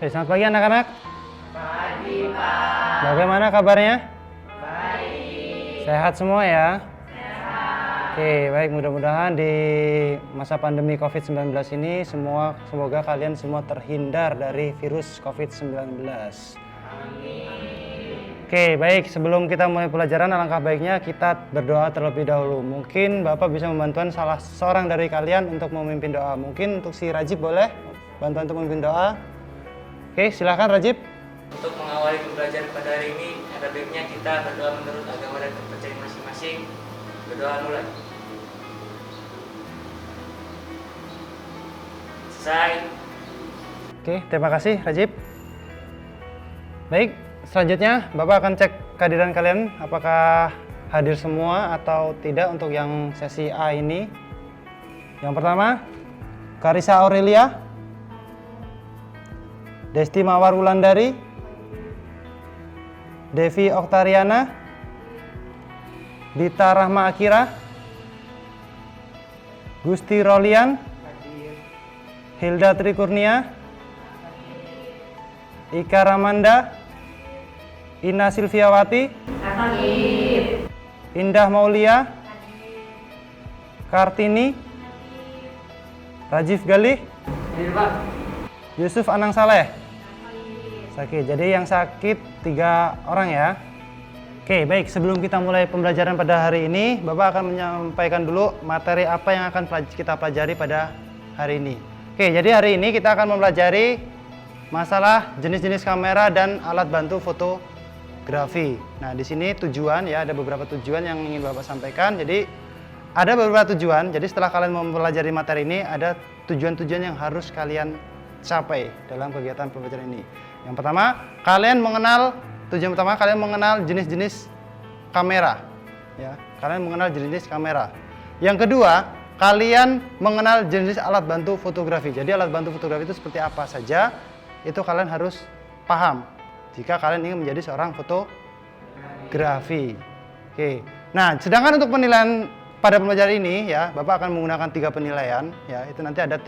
Oke, selamat pagi anak-anak. Pagi, Pak. Bagaimana kabarnya? Baik. Sehat semua ya? Sehat. Oke, baik. Mudah-mudahan di masa pandemi COVID-19 ini semoga kalian semua terhindar dari virus COVID-19. Amin. Oke, baik. Sebelum kita mulai pelajaran, alangkah baiknya kita berdoa terlebih dahulu. Mungkin Bapak bisa membantuan salah seorang dari kalian untuk memimpin doa. Mungkin untuk si Rajib boleh bantuan untuk memimpin doa. Oke, silakan Rajib. Untuk mengawali pembelajaran pada hari ini, ada baiknya kita berdoa menurut agama dan kepercayaan masing-masing. Berdoa mulai. Selesai. Oke, terima kasih Rajib. Baik, selanjutnya Bapak akan cek kehadiran kalian apakah hadir semua atau tidak untuk yang sesi A ini. Yang pertama, Karisa Aurelia, Desti Mawar Wulandari, Devi Oktariana, Dita Rahma Akira, Gusti Rolian, Hilda Trikurnia, Ika Ramanda, Ina Silviawati, Hadir. Indah Maulia, Kartini, Rajif Galih, Hadir, Pak. Yusuf Anang Saleh. Sakit. Jadi yang sakit 3 orang ya. Oke, baik. Sebelum kita mulai pembelajaran pada hari ini, Bapak akan menyampaikan dulu materi apa yang akan kita pelajari pada hari ini. Oke, jadi hari ini kita akan mempelajari masalah jenis-jenis kamera dan alat bantu fotografi. Nah, di sini tujuan ya, ada beberapa tujuan yang ingin Bapak sampaikan. Jadi ada beberapa tujuan. Jadi setelah kalian mempelajari materi ini, ada tujuan-tujuan yang harus kalian capai dalam kegiatan pembelajaran ini. Yang pertama, tujuan pertama kalian mengenal jenis-jenis kamera. Ya, kalian mengenal jenis-jenis kamera. Yang kedua, kalian mengenal jenis alat bantu fotografi. Jadi alat bantu fotografi itu seperti apa saja, itu kalian harus paham jika kalian ingin menjadi seorang fotografi. Oke. Nah, sedangkan untuk penilaian pada pembelajaran ini ya, Bapak akan menggunakan 3 penilaian ya. Itu nanti ada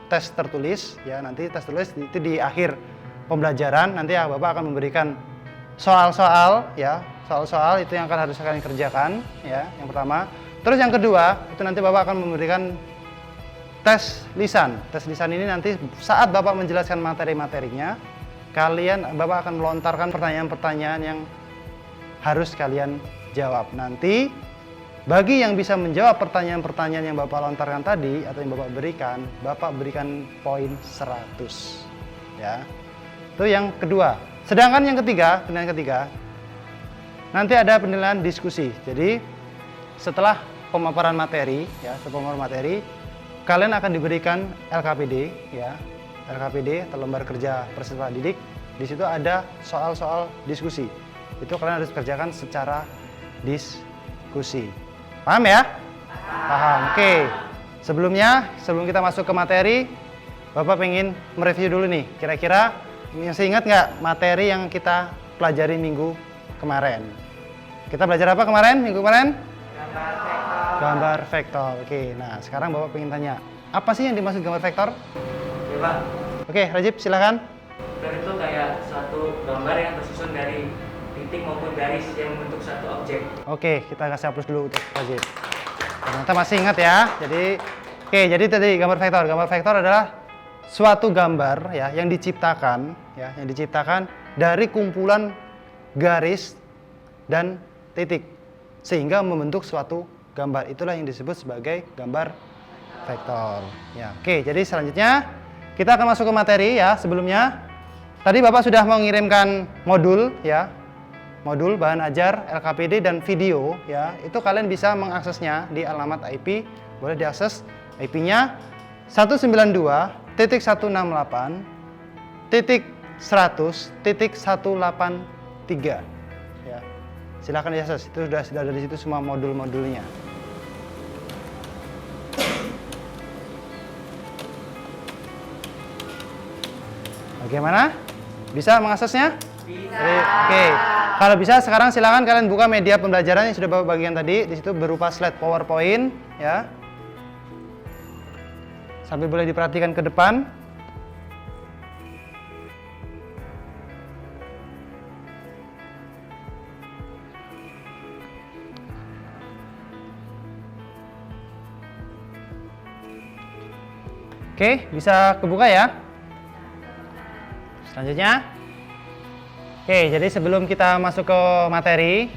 tes tertulis ya, nanti tes tertulis itu di akhir pembelajaran. Nanti ya Bapak akan memberikan soal-soal ya, soal-soal itu yang harus kalian kerjakan ya, yang pertama. Terus yang kedua, itu nanti Bapak akan memberikan tes lisan. Tes lisan ini nanti saat Bapak menjelaskan materi-materinya, Bapak akan melontarkan pertanyaan-pertanyaan yang harus kalian jawab. Nanti bagi yang bisa menjawab pertanyaan-pertanyaan yang Bapak lontarkan tadi atau yang Bapak berikan poin 100 ya. Itu yang kedua. Sedangkan yang ketiga, penilaian ketiga, nanti ada penilaian diskusi. Jadi setelah pemaparan materi ya, kalian akan diberikan LKPD ya. LKPD atau lembar kerja peserta didik. Di situ ada soal-soal diskusi. Itu kalian harus kerjakan secara diskusi. Paham ya? Paham. Oke. Sebelum kita masuk ke materi, Bapak pengen mereview dulu nih. Kira-kira masih ingat nggak materi yang kita pelajari minggu kemarin? Kita belajar apa kemarin? Minggu kemarin? Gambar vektor. Gambar vektor. Oke. Nah, sekarang Bapak pengen tanya, apa sih yang dimaksud gambar vektor? Oke, Pak. Oke, Rajib silakan. Vektor itu kayak suatu gambar yang tersusun dari titik maupun garis yang membentuk satu objek. Oke, kita kasih hapus dulu untuk Rajib. Ternyata masih ingat ya. Jadi tadi gambar vektor. Gambar vektor adalah suatu gambar ya yang diciptakan dari kumpulan garis dan titik sehingga membentuk suatu gambar. Itulah yang disebut sebagai gambar vektor. Ya, oke, jadi selanjutnya kita akan masuk ke materi ya. Sebelumnya tadi Bapak sudah mengirimkan modul ya. Modul bahan ajar, LKPD dan video ya. Itu kalian bisa mengaksesnya di alamat IP. Boleh diakses IP-nya 192.168.100.183 ya. Silakan diakses. Itu sudah ada di situ semua modul-modulnya. Bagaimana? Bisa mengaksesnya? Bisa. Oke. Kalau bisa sekarang silakan kalian buka media pembelajaran yang sudah Bapak bagikan tadi. Di situ berupa slide PowerPoint ya. Sambil boleh diperhatikan ke depan. Oke, bisa kebuka ya. Selanjutnya. Oke, jadi sebelum kita masuk ke materi,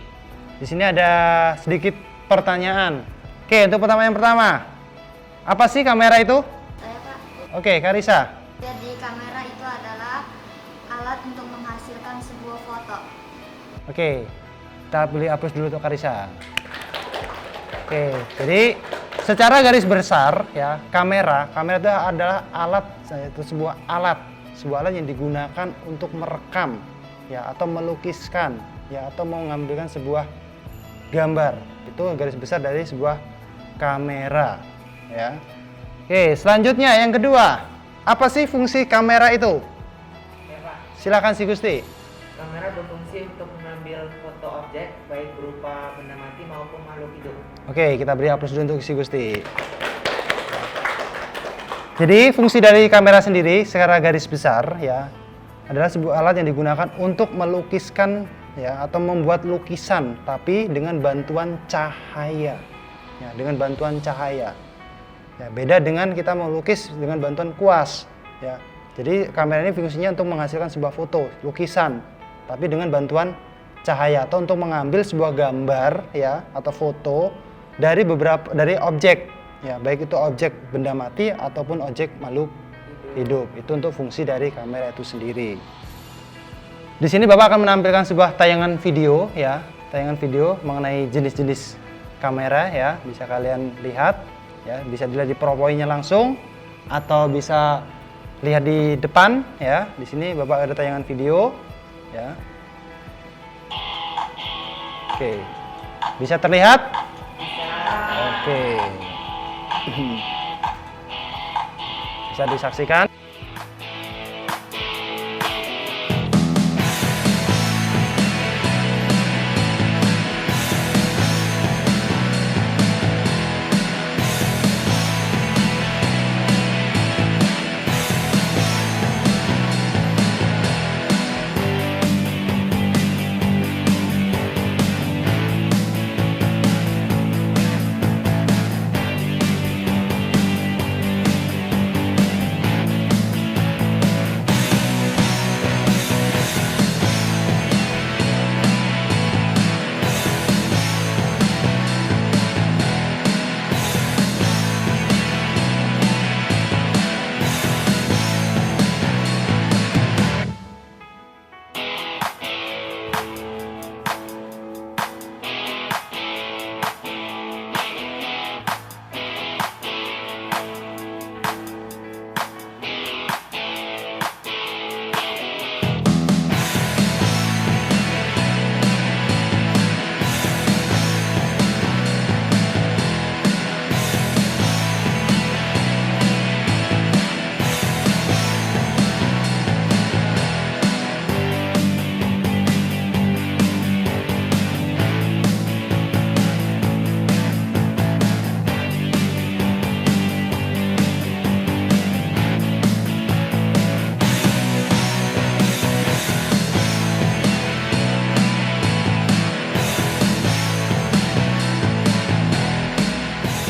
di sini ada sedikit pertanyaan. Oke, untuk pertanyaan pertama. Apa sih kamera itu? Saya Pak. Oke, Karisa. Jadi kamera itu adalah alat untuk menghasilkan sebuah foto. Oke, kita beli hapus dulu untuk Karisa. Oke, jadi secara garis besar ya, kamera itu adalah alat, itu sebuah alat yang digunakan untuk merekam ya, atau melukiskan ya, atau mengambilkan sebuah gambar. Itu garis besar dari sebuah kamera ya. Oke, selanjutnya yang kedua, apa sih fungsi kamera itu? Ya Pak, Silakan si Gusti. kamera berfungsi untuk mengambil foto objek baik berupa benda mati maupun makhluk hidup. Oke, kita beri aplaus dulu untuk si Gusti. Jadi fungsi dari kamera sendiri secara garis besar ya adalah sebuah alat yang digunakan untuk melukiskan ya, atau membuat lukisan tapi dengan bantuan cahaya. Ya, dengan bantuan cahaya. Ya, beda dengan kita melukis dengan bantuan kuas ya. Jadi kamera ini fungsinya untuk menghasilkan sebuah foto, lukisan tapi dengan bantuan cahaya, atau untuk mengambil sebuah gambar ya atau foto dari objek ya, baik itu objek benda mati ataupun objek makhluk hidup. Itu untuk fungsi dari kamera itu sendiri. Di sini Bapak akan menampilkan sebuah tayangan video ya, tayangan video mengenai jenis-jenis kamera ya, bisa kalian lihat ya, bisa dilihat di PowerPoint-nya langsung atau bisa lihat di depan ya. Di sini Bapak ada tayangan video ya. Oke. Bisa terlihat? Oke. Bisa disaksikan.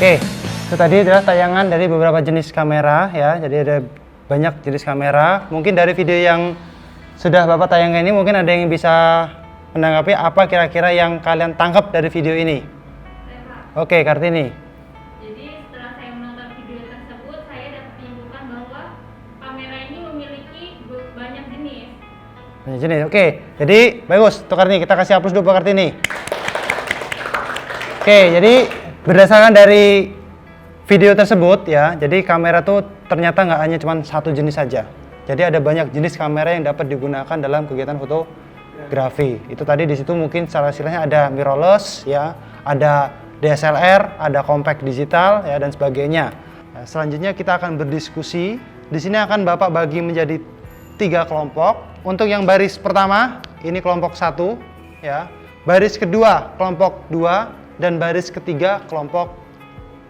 Oke, itu tadi adalah tayangan dari beberapa jenis kamera ya. Jadi ada banyak jenis kamera. Mungkin dari video yang sudah Bapak tayangkan ini mungkin ada yang bisa menanggapi apa kira-kira yang kalian tangkap dari video ini. Oke, Kartini. Jadi setelah saya menonton video tersebut, saya dapat menyimpulkan bahwa kamera ini memiliki banyak jenis. Banyak jenis. Oke, jadi bagus. Tuh Kartini, kita kasih hapus dulu Pak Kartini. Oke, jadi berdasarkan dari video tersebut ya, jadi kamera tuh ternyata nggak hanya cuma satu jenis saja. Jadi ada banyak jenis kamera yang dapat digunakan dalam kegiatan fotografi. Itu tadi di situ mungkin secara istilahnya ada mirrorless ya, ada DSLR, ada compact digital ya, dan sebagainya. Nah, selanjutnya kita akan berdiskusi. Di sini akan Bapak bagi menjadi 3 kelompok. Untuk yang baris pertama ini kelompok 1 ya, baris kedua kelompok 2, dan baris ketiga kelompok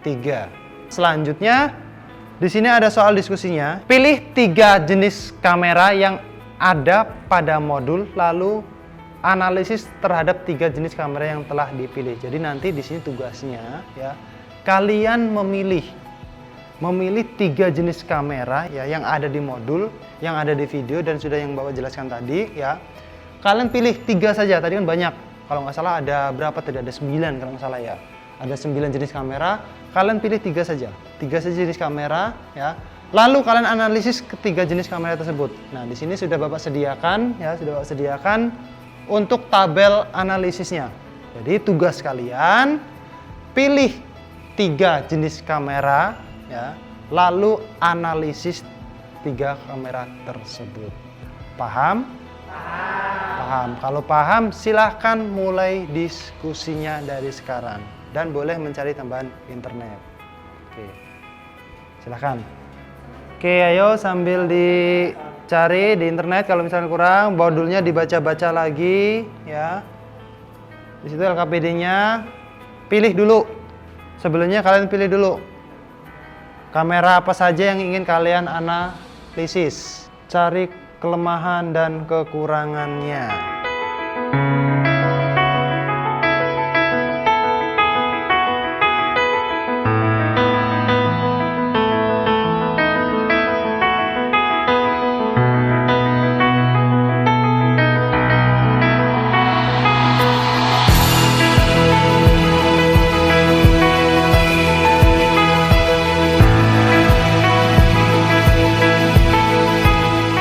3. Selanjutnya di sini ada soal diskusinya. Pilih 3 jenis kamera yang ada pada modul, lalu analisis terhadap 3 jenis kamera yang telah dipilih. Jadi nanti di sini tugasnya ya, kalian memilih memilih 3 jenis kamera ya yang ada di modul, yang ada di video dan sudah yang Bapak jelaskan tadi ya. Kalian pilih 3 saja, tadi kan banyak. Kalau nggak salah ada berapa tadi? Ada 9 kalau nggak salah ya. Ada 9 jenis kamera, kalian pilih 3 saja. 3 saja jenis kamera ya. Lalu kalian analisis ketiga jenis kamera tersebut. Nah, di sini sudah Bapak sediakan ya, sudah Bapak sediakan untuk tabel analisisnya. Jadi tugas kalian pilih 3 jenis kamera ya, lalu analisis 3 kamera tersebut. Paham? Paham. Kalau paham, silahkan mulai diskusinya dari sekarang dan boleh mencari tambahan internet. Oke, silahkan. Oke, ayo sambil dicari di internet kalau misalnya kurang, modulnya dibaca-baca lagi ya. Di situ LKPD-nya pilih dulu. Sebelumnya kalian pilih dulu kamera apa saja yang ingin kalian analisis. Cari kelemahan dan kekurangannya.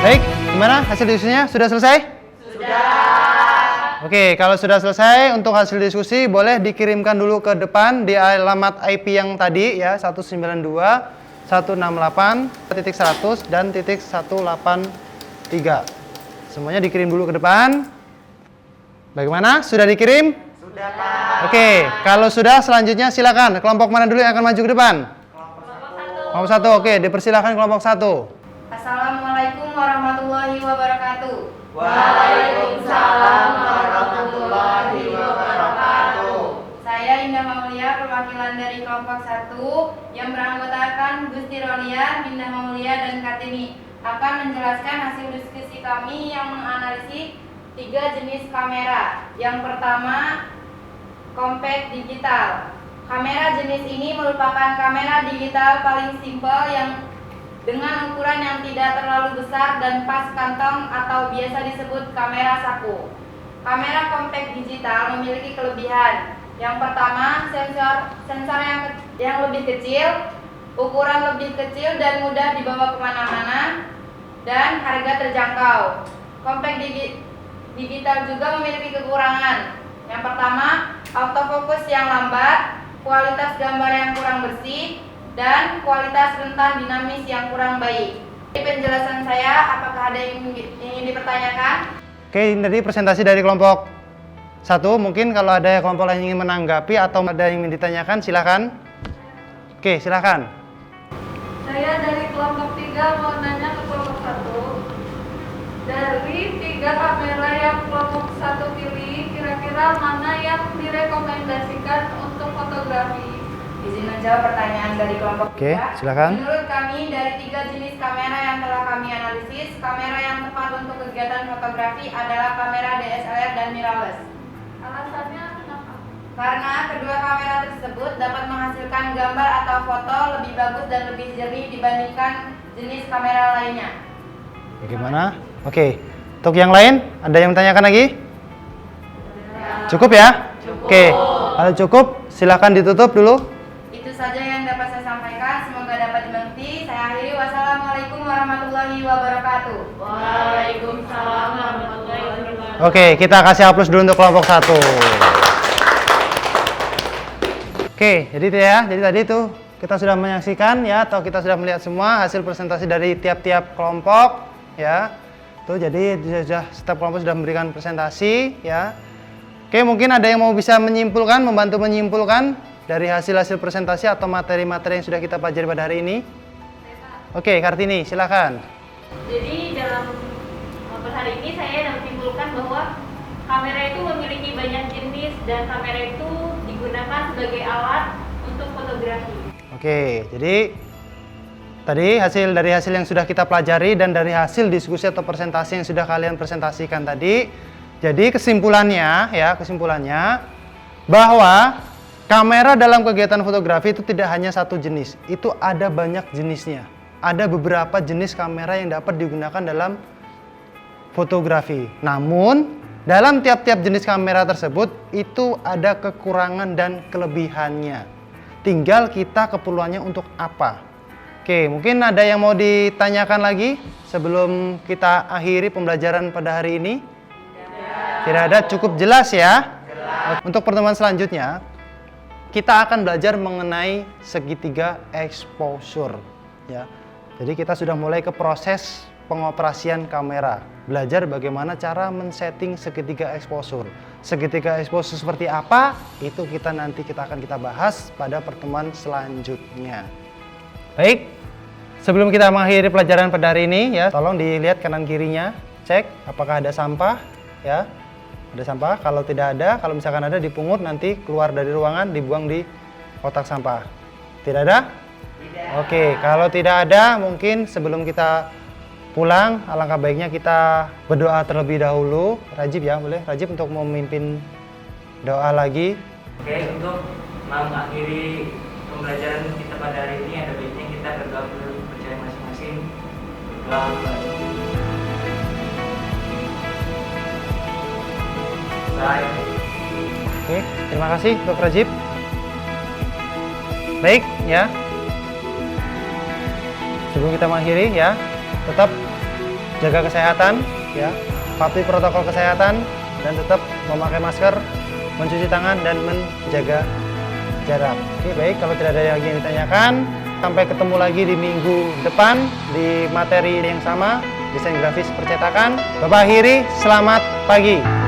Baik, gimana hasil diskusinya? Sudah selesai? Sudah. Oke, kalau sudah selesai untuk hasil diskusi boleh dikirimkan dulu ke depan di alamat IP yang tadi ya, 192.168.100 dan .183. Semuanya dikirim dulu ke depan. Bagaimana? Sudah dikirim? Sudah, Pak. Oke, kalau sudah selanjutnya silakan. Kelompok mana dulu yang akan maju ke depan? Kelompok 1. Oke, dipersilakan kelompok 1. Assalamualaikum warahmatullahi wabarakatuh. Waalaikumsalam warahmatullahi wabarakatuh. Saya Indah Maulia, perwakilan dari kelompok 1 yang beranggotakan Gusti Rolia, Indah Maulia, dan Kartini akan menjelaskan hasil diskusi kami yang menganalisis 3 jenis kamera. Yang pertama, compact digital. Kamera jenis ini merupakan kamera digital paling simpel yang dengan ukuran yang tidak terlalu besar dan pas kantong atau biasa disebut kamera saku. Kamera compact digital memiliki kelebihan. Yang pertama, sensor yang lebih kecil, ukuran lebih kecil dan mudah dibawa kemana-mana, dan harga terjangkau. Compact digital juga memiliki kekurangan. Yang pertama, autofocus yang lambat, kualitas gambar yang kurang bersih, dan kualitas rentan dinamis yang kurang baik. Ini penjelasan saya, apakah ada yang ingin dipertanyakan? Oke, tadi presentasi dari kelompok 1. Mungkin kalau ada kelompok lain yang ingin menanggapi atau ada yang ingin ditanyakan, silakan. Oke, silakan. Saya dari kelompok 3 mau nanya ke kelompok 1. Dari 3 kamera yang kelompok 1 pilih, kira-kira mana yang direkomendasikan untuk fotografi? Izin menjawab pertanyaan dari kelompok 3. Oke, silakan. Menurut kami, dari 3 jenis kamera yang telah kami analisis, kamera yang tepat untuk kegiatan fotografi adalah kamera DSLR dan mirrorless. Alasannya kenapa? Karena kedua kamera tersebut dapat menghasilkan gambar atau foto lebih bagus dan lebih jernih dibandingkan jenis kamera lainnya. Bagaimana? Oke, untuk yang lain ada yang menanyakan lagi? Cukup ya? Oke, kalau cukup silakan ditutup dulu. Itu saja yang dapat saya sampaikan. Semoga dapat dimengerti. Saya akhiri. Wassalamualaikum warahmatullahi wabarakatuh. Waalaikumsalam warahmatullahi wabarakatuh. Oke, kita kasih aplaus dulu untuk kelompok 1. Oke, jadi tadi itu kita sudah menyaksikan ya, atau kita sudah melihat semua hasil presentasi dari tiap-tiap kelompok ya. Tuh, jadi setiap kelompok sudah memberikan presentasi ya. Oke, mungkin ada yang mau bisa menyimpulkan, membantu menyimpulkan dari hasil-hasil presentasi atau materi-materi yang sudah kita pelajari pada hari ini. Oke, Kartini, silakan. Jadi dalam hari ini saya dapat simpulkan bahwa kamera itu memiliki banyak jenis dan kamera itu digunakan sebagai alat untuk fotografi. Oke, jadi tadi dari hasil yang sudah kita pelajari dan dari hasil diskusi atau presentasi yang sudah kalian presentasikan tadi, jadi kesimpulannya bahwa Kamera dalam kegiatan fotografi itu tidak hanya satu jenis, itu ada banyak jenisnya. Ada beberapa jenis kamera yang dapat digunakan dalam fotografi. Namun, dalam tiap-tiap jenis kamera tersebut itu ada kekurangan dan kelebihannya. Tinggal kita keperluannya untuk apa. Oke, mungkin ada yang mau ditanyakan lagi sebelum kita akhiri pembelajaran pada hari ini? Tidak ada, cukup jelas ya. Untuk pertemuan selanjutnya, kita akan belajar mengenai segitiga exposure. Ya, jadi kita sudah mulai ke proses pengoperasian kamera. Belajar bagaimana cara men-setting segitiga exposure. Segitiga exposure seperti apa? Itu nanti kita akan bahas pada pertemuan selanjutnya. Baik, sebelum kita mengakhiri pelajaran pada hari ini ya, tolong dilihat kanan kirinya, cek apakah ada sampah ya. Ada sampah, kalau tidak ada, kalau misalkan ada dipungut nanti keluar dari ruangan dibuang di kotak sampah. Tidak ada? Tidak. Oke, kalau tidak ada mungkin sebelum kita pulang alangkah baiknya kita berdoa terlebih dahulu. Rajib ya, boleh Rajib untuk memimpin doa lagi. Oke, untuk mengakhiri pembelajaran kita pada hari ini ada baiknya kita berdoa dulu percaya masing-masing. Berdoa. Oke, terima kasih Dr. Rajib. Baik ya. Sebelum kita mengakhiri ya, tetap jaga kesehatan ya, patuhi protokol kesehatan dan tetap memakai masker, mencuci tangan dan menjaga jarak. Oke, baik, kalau tidak ada lagi yang ditanyakan, sampai ketemu lagi di minggu depan di materi yang sama, desain grafis percetakan. Bapak akhiri, selamat pagi.